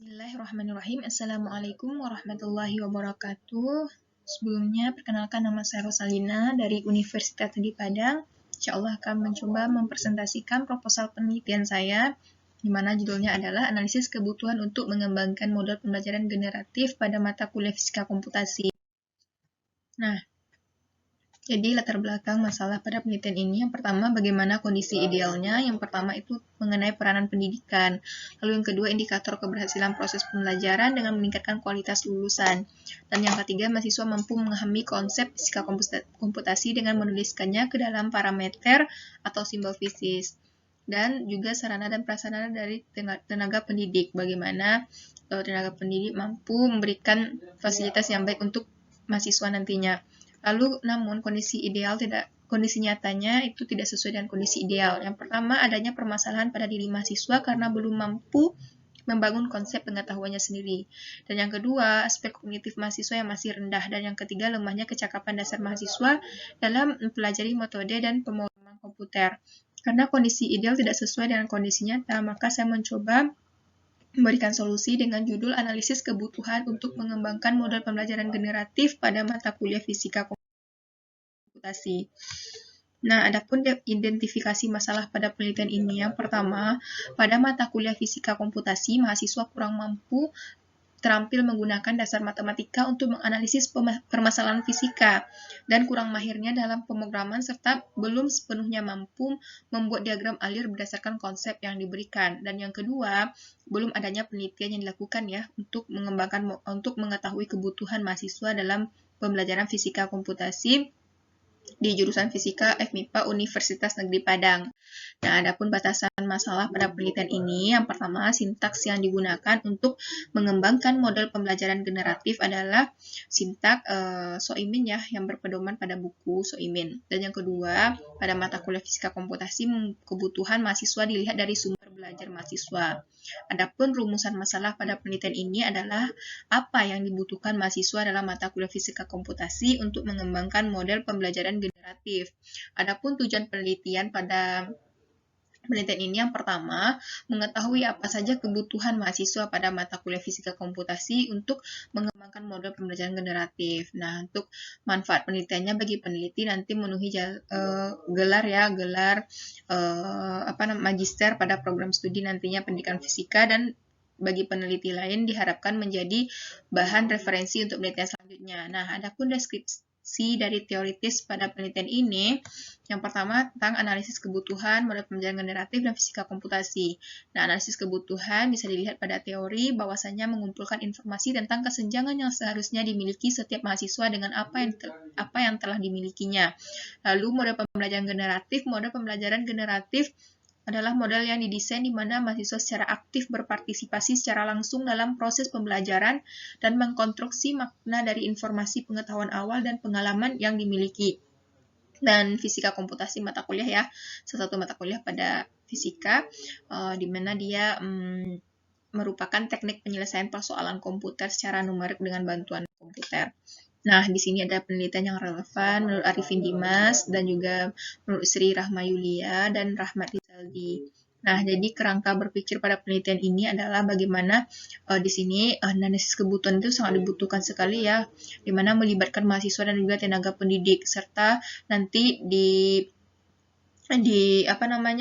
Bismillahirrahmanirrahim. Assalamualaikum warahmatullahi wabarakatuh. Sebelumnya, perkenalkan nama saya Rosalina dari Universitas Negeri Padang. Insya Allah akan mencoba mempresentasikan proposal penelitian saya, di mana judulnya adalah analisis kebutuhan untuk mengembangkan model pembelajaran generatif pada mata kuliah fisika komputasi. Nah, jadi latar belakang masalah pada penelitian ini, yang pertama bagaimana kondisi idealnya, yang pertama itu mengenai peranan pendidikan, lalu yang kedua indikator keberhasilan proses pembelajaran dengan meningkatkan kualitas lulusan, dan yang ketiga mahasiswa mampu memahami konsep fisika komputasi dengan menuliskannya ke dalam parameter atau simbol fisik, dan juga sarana dan prasarana dari tenaga pendidik, bagaimana tenaga pendidik mampu memberikan fasilitas yang baik untuk mahasiswa nantinya. Lalu, namun kondisi nyatanya itu tidak sesuai dengan kondisi ideal. Yang pertama, adanya permasalahan pada diri mahasiswa karena belum mampu membangun konsep pengetahuannya sendiri. Dan yang kedua, aspek kognitif mahasiswa yang masih rendah. Dan yang ketiga, lemahnya kecakapan dasar mahasiswa dalam mempelajari metode dan pemrograman komputer. Karena kondisi ideal tidak sesuai dengan kondisi nyata, maka saya mencoba memberikan solusi dengan judul analisis kebutuhan untuk mengembangkan model pembelajaran generatif pada mata kuliah fisika komputasi. Nah, adapun identifikasi masalah pada penelitian ini, yang pertama, pada mata kuliah fisika komputasi, mahasiswa kurang mampu terampil menggunakan dasar matematika untuk menganalisis permasalahan fisika, dan kurang mahirnya dalam pemrograman serta belum sepenuhnya mampu membuat diagram alir berdasarkan konsep yang diberikan. Dan yang kedua, belum adanya penelitian yang dilakukan ya untuk mengetahui kebutuhan mahasiswa dalam pembelajaran fisika komputasi di jurusan Fisika FMIPA Universitas Negeri Padang. Nah, adapun batasan masalah pada penelitian ini, yang pertama, sintaks yang digunakan untuk mengembangkan model pembelajaran generatif adalah sintaks Soimin ya, yang berpedoman pada buku Soimin. Dan yang kedua, pada mata kuliah fisika komputasi, kebutuhan mahasiswa dilihat dari sumber belajar mahasiswa. Adapun rumusan masalah pada penelitian ini adalah apa yang dibutuhkan mahasiswa dalam mata kuliah fisika komputasi untuk mengembangkan model pembelajaran generatif. Adapun tujuan penelitian pada penelitian ini, yang pertama, mengetahui apa saja kebutuhan mahasiswa pada mata kuliah fisika komputasi untuk mengembangkan model pembelajaran generatif. Nah, untuk manfaat penelitiannya bagi peneliti nanti memenuhi gelar magister pada program studi nantinya pendidikan fisika, dan bagi peneliti lain diharapkan menjadi bahan referensi untuk penelitian selanjutnya. Nah, adapun deskripsi dari teoritis pada penelitian ini, yang pertama tentang analisis kebutuhan, model pembelajaran generatif, dan fisika komputasi. Nah, analisis kebutuhan bisa dilihat pada teori bahwasanya mengumpulkan informasi tentang kesenjangan yang seharusnya dimiliki setiap mahasiswa dengan apa yang telah dimilikinya. Lalu model pembelajaran generatif adalah model yang didesain di mana mahasiswa secara aktif berpartisipasi secara langsung dalam proses pembelajaran dan mengkonstruksi makna dari informasi pengetahuan awal dan pengalaman yang dimiliki. Dan fisika komputasi mata kuliah ya, salah satu mata kuliah pada fisika, di mana dia merupakan teknik penyelesaian persoalan komputer secara numerik dengan bantuan komputer. Nah, di sini ada penelitian yang relevan menurut Arifin Dimas dan juga menurut Sri Rahma Yulia dan Rahmat Rizaldi. Nah, jadi kerangka berpikir pada penelitian ini adalah bagaimana di sini analisis kebutuhan itu sangat dibutuhkan sekali ya, di mana melibatkan mahasiswa dan juga tenaga pendidik, serta nanti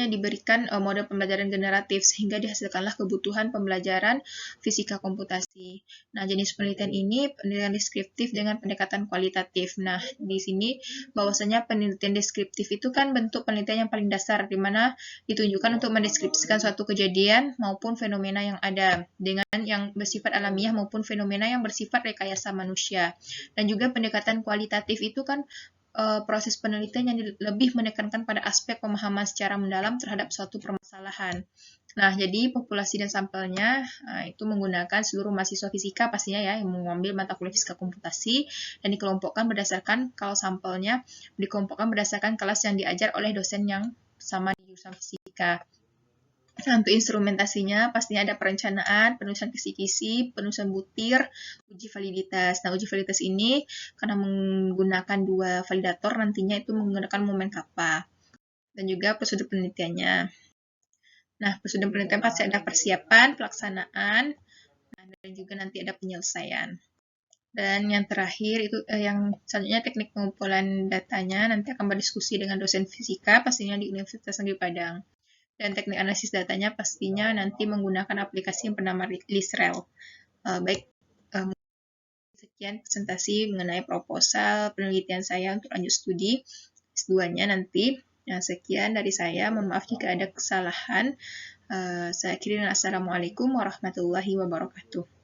diberikan model pembelajaran generatif sehingga dihasilkanlah kebutuhan pembelajaran fisika komputasi. Nah, jenis penelitian ini penelitian deskriptif dengan pendekatan kualitatif. Nah, di sini bahwasanya penelitian deskriptif itu kan bentuk penelitian yang paling dasar, di mana ditunjukkan untuk mendeskripsikan suatu kejadian maupun fenomena yang ada dengan yang bersifat alamiah maupun fenomena yang bersifat rekayasa manusia. Dan juga pendekatan kualitatif itu kan proses penelitian yang lebih menekankan pada aspek pemahaman secara mendalam terhadap suatu permasalahan. Nah, jadi populasi dan sampelnya itu menggunakan seluruh mahasiswa fisika pastinya ya, yang mengambil mata kuliah fisika komputasi, dan dikelompokkan berdasarkan kalau sampelnya dikelompokkan berdasarkan kelas yang diajar oleh dosen yang sama di jurusan fisika. Nah, untuk instrumentasinya pastinya ada perencanaan, penulisan kisi-kisi, penulisan butir, uji validitas. Nah, uji validitas ini karena menggunakan dua validator, nantinya itu menggunakan momen kappa. Dan juga prosedur penelitiannya. Nah, prosedur penelitian pasti ada persiapan, pelaksanaan, dan juga nanti ada penyelesaian. Dan yang terakhir itu yang selanjutnya teknik pengumpulan datanya nanti akan berdiskusi dengan dosen fisika pastinya di Universitas Negeri Padang. Dan teknik analisis datanya pastinya nanti menggunakan aplikasi yang bernama ListRel. Sekian presentasi mengenai proposal penelitian saya untuk lanjut studi S2-nya nanti. Sekian dari saya, mohon maaf jika ada kesalahan. Saya akhiri dengan Assalamualaikum warahmatullahi wabarakatuh.